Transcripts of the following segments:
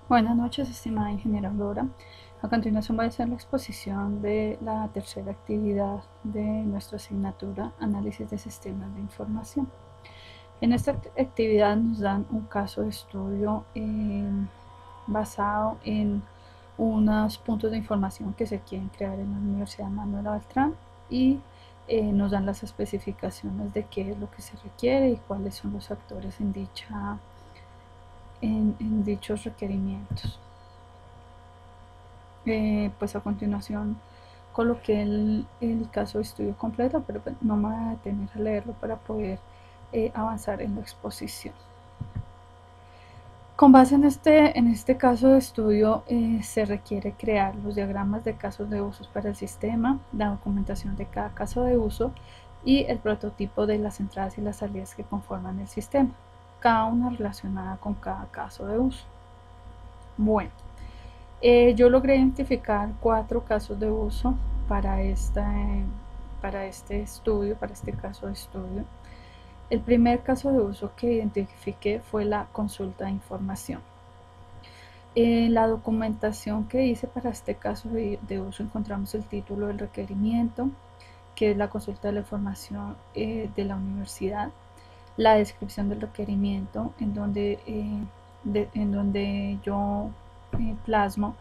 Buenas noches, estimada ingeniera Aurora. A continuación va a ser la exposición de la tercera actividad de nuestra asignatura Análisis de Sistemas de Información. En esta actividad nos dan un caso de estudio basado en unos puntos de información que se quieren crear en la Universidad Manuela Beltrán y nos dan las especificaciones de qué es lo que se requiere y cuáles son los actores en dichos requerimientos. Pues a continuación coloqué el caso de estudio completo, pero no me voy a detener a leerlo para poder avanzar en la exposición. Con base en este caso de estudio se requiere crear los diagramas de casos de usos para el sistema, la documentación de cada caso de uso y el prototipo de las entradas y las salidas que conforman el sistema, cada una relacionada con cada caso de uso. Bueno, yo logré identificar 4 casos de uso para este estudio, para este caso de estudio. El primer caso de uso que identifiqué fue la consulta de información. En la documentación que hice para este caso de uso encontramos el título del requerimiento, que es la consulta de la información de la universidad, la descripción del requerimiento, en donde yo plasmo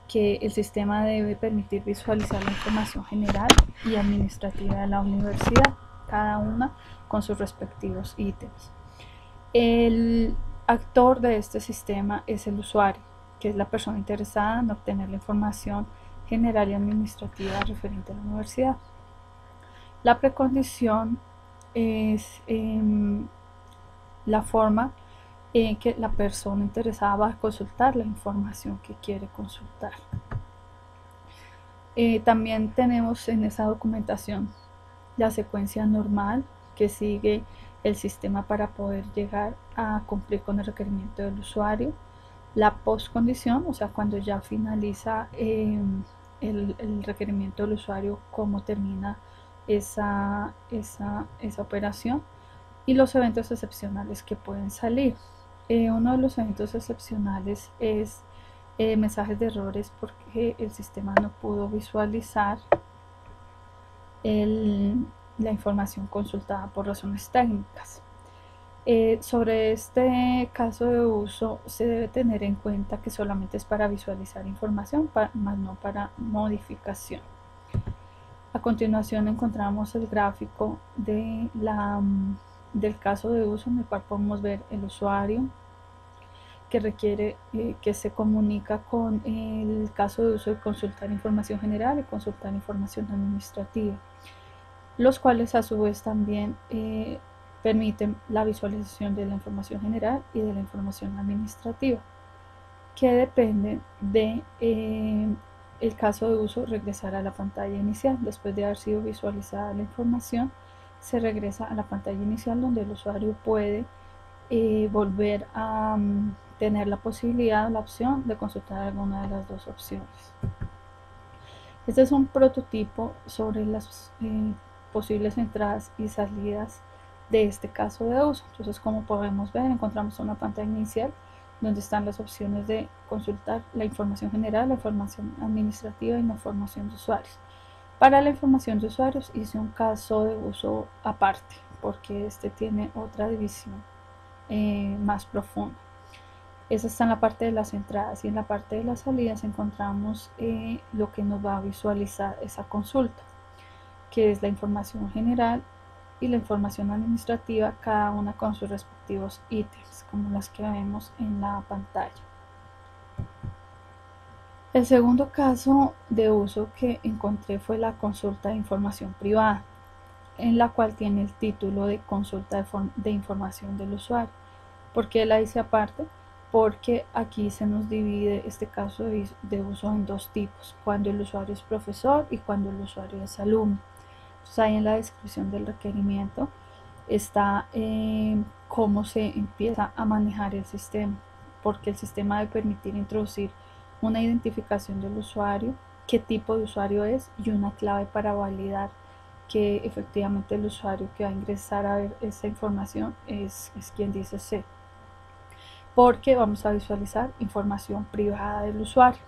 que el sistema debe permitir visualizar la información general y administrativa de la universidad, cada una con sus respectivos ítems. El actor de este sistema es el usuario, que es la persona interesada en obtener la información general y administrativa referente a la universidad. La precondición es la forma en que la persona interesada va a consultar la información que quiere consultar. También tenemos en esa documentación la secuencia normal que sigue el sistema para poder llegar a cumplir con el requerimiento del usuario, la postcondición, o sea, cuando ya finaliza el requerimiento del usuario, cómo termina esa operación, y los eventos excepcionales que pueden salir. Uno de los eventos excepcionales es mensajes de errores porque el sistema no pudo visualizar la información consultada por razones técnicas. Sobre este caso de uso se debe tener en cuenta que solamente es para visualizar información, más no para modificación. A continuación encontramos el gráfico del caso de uso, en el cual podemos ver el usuario que requiere, que se comunica con el caso de uso de consultar información general y consultar información administrativa, los cuales a su vez también permiten la visualización de la información general y de la información administrativa, que depende de el caso de uso regresar a la pantalla inicial. Después de haber sido visualizada la información, se regresa a la pantalla inicial, donde el usuario puede volver a tener la posibilidad o la opción de consultar alguna de las dos opciones. Este es un prototipo sobre las posibles entradas y salidas de este caso de uso. Entonces, como podemos ver, encontramos una pantalla inicial donde están las opciones de consultar la información general, la información administrativa y la información de usuarios. Para la información de usuarios hice un caso de uso aparte, porque este tiene otra división más profunda. Esa está en la parte de las entradas, y en la parte de las salidas encontramos lo que nos va a visualizar esa consulta, que es la información general y la información administrativa, cada una con sus respectivos ítems, como las que vemos en la pantalla. El segundo caso de uso que encontré fue la consulta de información privada, en la cual tiene el título de consulta de información del usuario. ¿Por qué la hice aparte? Porque aquí se nos divide este caso de uso en dos tipos: cuando el usuario es profesor y cuando el usuario es alumno. Entonces, ahí en la descripción del requerimiento está cómo se empieza a manejar el sistema, porque el sistema debe permitir introducir una identificación del usuario, qué tipo de usuario es, y una clave para validar que efectivamente el usuario que va a ingresar a ver esa información es quien dice ser. porque vamos a visualizar información privada del usuario.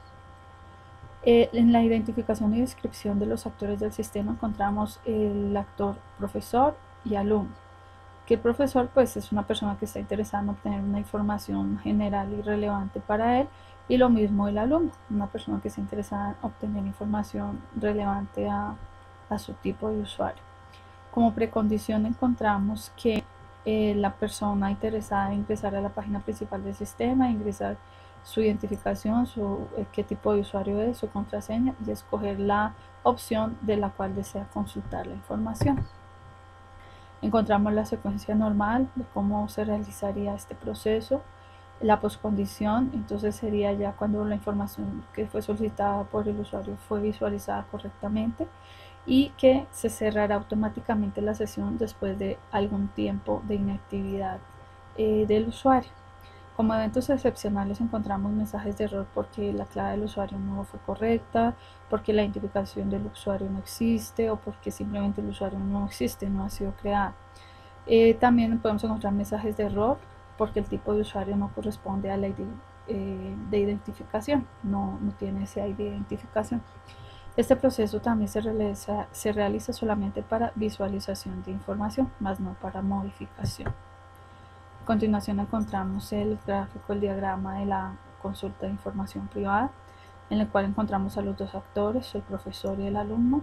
En la identificación y descripción de los actores del sistema encontramos el actor profesor y alumno. Que el profesor pues es una persona que está interesada en obtener una información general y relevante para él, y lo mismo el alumno, una persona que está interesada en obtener información relevante a su tipo de usuario. Como precondición encontramos que la persona interesada en ingresar a la página principal del sistema, ingresar su identificación, qué tipo de usuario es, su contraseña, y escoger la opción de la cual desea consultar la información. Encontramos la secuencia normal de cómo se realizaría este proceso. La poscondición, entonces sería ya cuando la información que fue solicitada por el usuario fue visualizada correctamente y que se cerrará automáticamente la sesión después de algún tiempo de inactividad del usuario. Como eventos excepcionales encontramos mensajes de error porque la clave del usuario no fue correcta, porque la identificación del usuario no existe o porque simplemente el usuario no existe, no ha sido creado. También podemos encontrar mensajes de error porque el tipo de usuario no corresponde a la ID de identificación, no tiene ese ID de identificación. Este proceso también se realiza solamente para visualización de información, más no para modificación. A continuación encontramos el gráfico, el diagrama de la consulta de información privada, en el cual encontramos a los dos actores, el profesor y el alumno,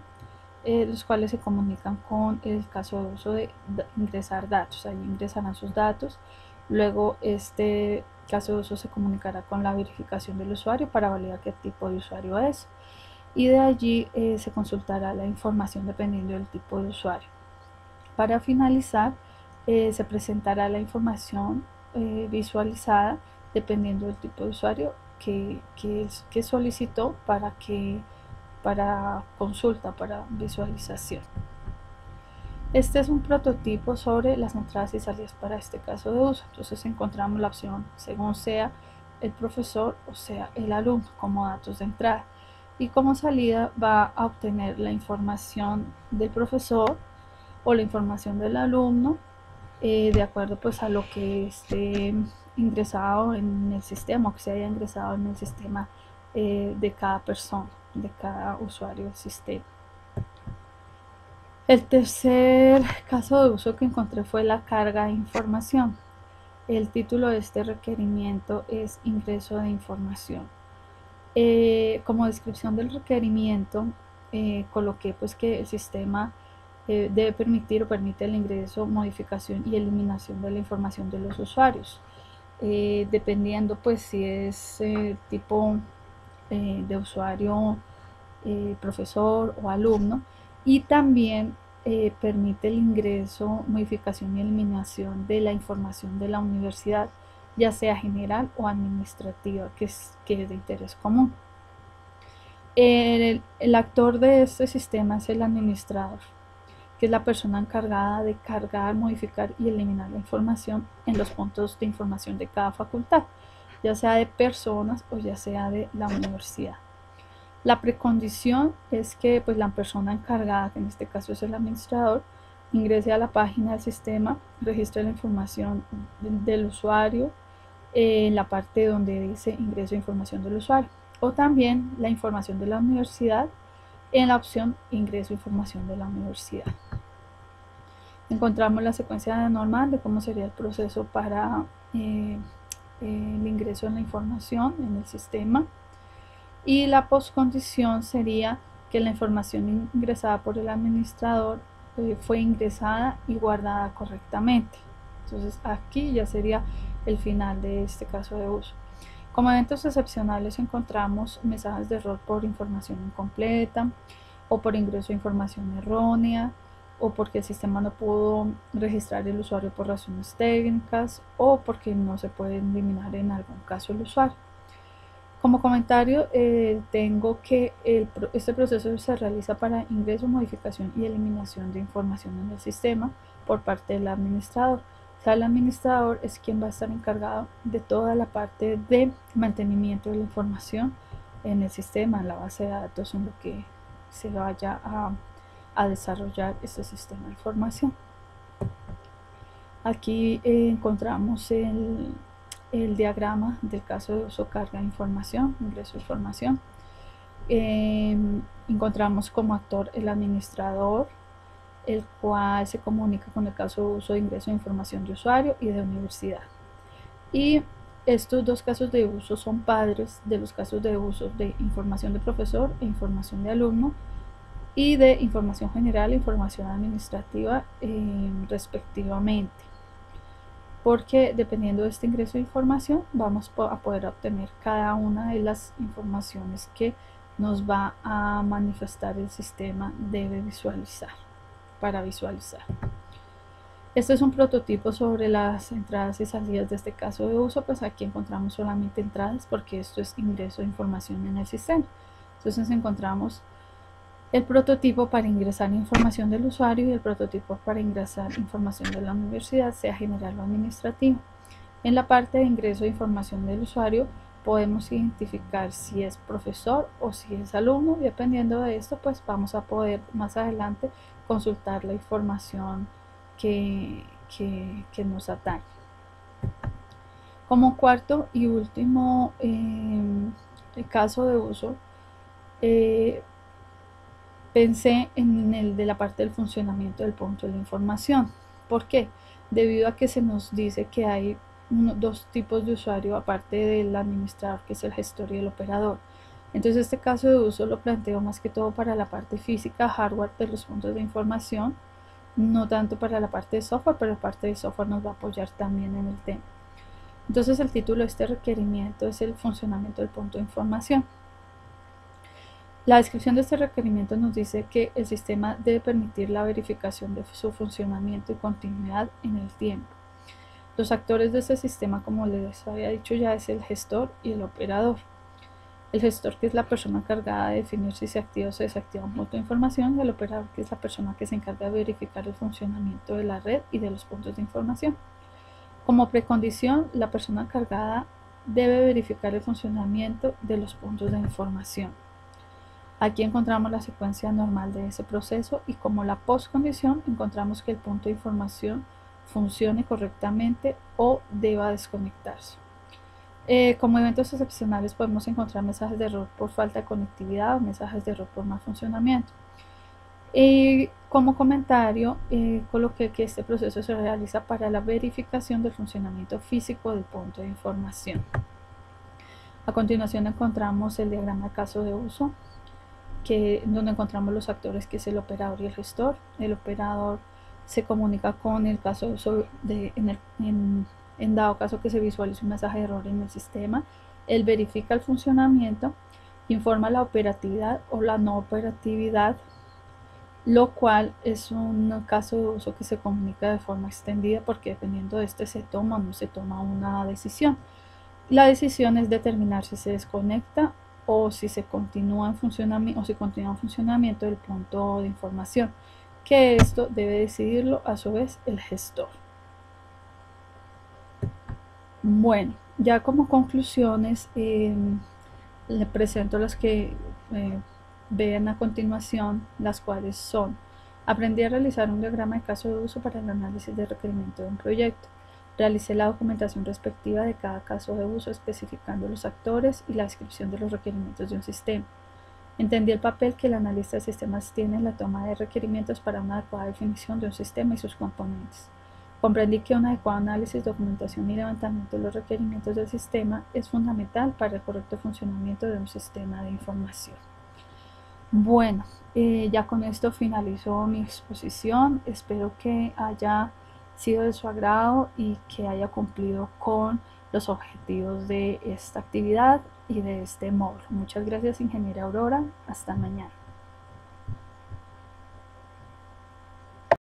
los cuales se comunican con el caso de uso de ingresar datos. Allí ingresarán sus datos, luego este caso de uso se comunicará con la verificación del usuario para validar qué tipo de usuario es, y de allí se consultará la información dependiendo del tipo de usuario. Para finalizar, se presentará la información visualizada dependiendo del tipo de usuario que solicitó para consulta, para visualización. Este es un prototipo sobre las entradas y salidas para este caso de uso. Entonces encontramos la opción según sea el profesor o sea el alumno como datos de entrada, y como salida va a obtener la información del profesor o la información del alumno de acuerdo pues a lo que esté ingresado en el sistema o que se haya ingresado en el sistema de cada persona, de cada usuario del sistema. El tercer caso de uso que encontré fue la carga de información. El título de este requerimiento es ingreso de información. Como descripción del requerimiento coloqué pues que el sistema debe permitir o permite el ingreso, modificación y eliminación de la información de los usuarios, dependiendo pues si es tipo de usuario profesor o alumno, y también permite el ingreso, modificación y eliminación de la información de la universidad, ya sea general o administrativa, que es de interés común. El actor de este sistema es el administrador, que es la persona encargada de cargar, modificar y eliminar la información en los puntos de información de cada facultad, ya sea de personas o ya sea de la universidad. La precondición es que pues, la persona encargada, que en este caso es el administrador, ingrese a la página del sistema, registre la información del usuario en la parte donde dice ingreso de información del usuario, o también la información de la universidad en la opción ingreso de información de la universidad. Encontramos la secuencia normal de cómo sería el proceso para el ingreso de la información en el sistema, y la postcondición sería que la información ingresada por el administrador fue ingresada y guardada correctamente. Entonces aquí ya sería el final de este caso de uso. Como eventos excepcionales encontramos mensajes de error por información incompleta, o por ingreso de información errónea, o porque el sistema no pudo registrar el usuario por razones técnicas, o porque no se puede eliminar en algún caso el usuario. Como comentario tengo que este proceso se realiza para ingreso, modificación y eliminación de información en el sistema por parte del administrador. O sea, el administrador es quien va a estar encargado de toda la parte de mantenimiento de la información en el sistema, en la base de datos, en lo que se vaya a desarrollar este sistema de información. Aquí encontramos el diagrama del caso de uso, carga de información, ingreso de información. Encontramos como actor el administrador, el cual se comunica con el caso de uso de ingreso de información de usuario y de universidad. Y estos dos casos de uso son padres de los casos de uso de información de profesor e información de alumno, y de información general e información administrativa respectivamente, porque dependiendo de este ingreso de información vamos a poder obtener cada una de las informaciones que nos va a manifestar el sistema debe visualizar para visualizar. Este es un prototipo sobre las entradas y salidas de este caso de uso. Pues aquí encontramos solamente entradas porque esto es ingreso de información en el sistema. Entonces encontramos el prototipo para ingresar información del usuario y el prototipo para ingresar información de la universidad, sea general o administrativa. En la parte de ingreso de información del usuario podemos identificar si es profesor o si es alumno, y dependiendo de esto pues vamos a poder más adelante consultar la información que nos atañe. Como cuarto y último caso de uso, pensé en el de la parte del funcionamiento del punto de la información. ¿Por qué? Debido a que se nos dice que hay dos tipos de usuario aparte del administrador, que es el gestor y el operador. Entonces este caso de uso lo planteo más que todo para la parte física, hardware de los puntos de información, no tanto para la parte de software, pero la parte de software nos va a apoyar también en el tema. Entonces el título de este requerimiento es el funcionamiento del punto de información. La descripción de este requerimiento nos dice que el sistema debe permitir la verificación de su funcionamiento y continuidad en el tiempo. Los actores de este sistema, como les había dicho ya, es el gestor y el operador. El gestor, que es la persona encargada de definir si se activa o se desactiva un punto de información, y el operador, que es la persona que se encarga de verificar el funcionamiento de la red y de los puntos de información. Como precondición, la persona encargada debe verificar el funcionamiento de los puntos de información. Aquí encontramos la secuencia normal de ese proceso, y como la postcondición encontramos que el punto de información funcione correctamente o deba desconectarse. Como eventos excepcionales podemos encontrar mensajes de error por falta de conectividad o mensajes de error por mal funcionamiento. Como comentario, coloqué que este proceso se realiza para la verificación del funcionamiento físico del punto de información. A continuación encontramos el diagrama de caso de uso, donde encontramos los actores, que es el operador y el gestor. El operador se comunica con el caso de uso en dado caso que se visualice un mensaje de error en el sistema. Él verifica el funcionamiento, informa la operatividad o la no operatividad, lo cual es un caso de uso que se comunica de forma extendida, porque dependiendo de este se toma o no se toma una decisión. La decisión es determinar si se desconecta o si se continúa en funcionamiento del punto de información, que esto debe decidirlo a su vez el gestor. Bueno, ya como conclusiones le presento las que vean a continuación, las cuales son: aprendí a realizar un diagrama de caso de uso para el análisis de requerimiento de un proyecto. Realicé la documentación respectiva de cada caso de uso, especificando los actores y la descripción de los requerimientos de un sistema. Entendí el papel que el analista de sistemas tiene en la toma de requerimientos para una adecuada definición de un sistema y sus componentes. Comprendí que un adecuado análisis, documentación y levantamiento de los requerimientos del sistema es fundamental para el correcto funcionamiento de un sistema de información. Bueno, ya con esto finalizo mi exposición. Espero que haya sido de su agrado y que haya cumplido con los objetivos de esta actividad y de este módulo. Muchas gracias, ingeniera Aurora. Hasta mañana.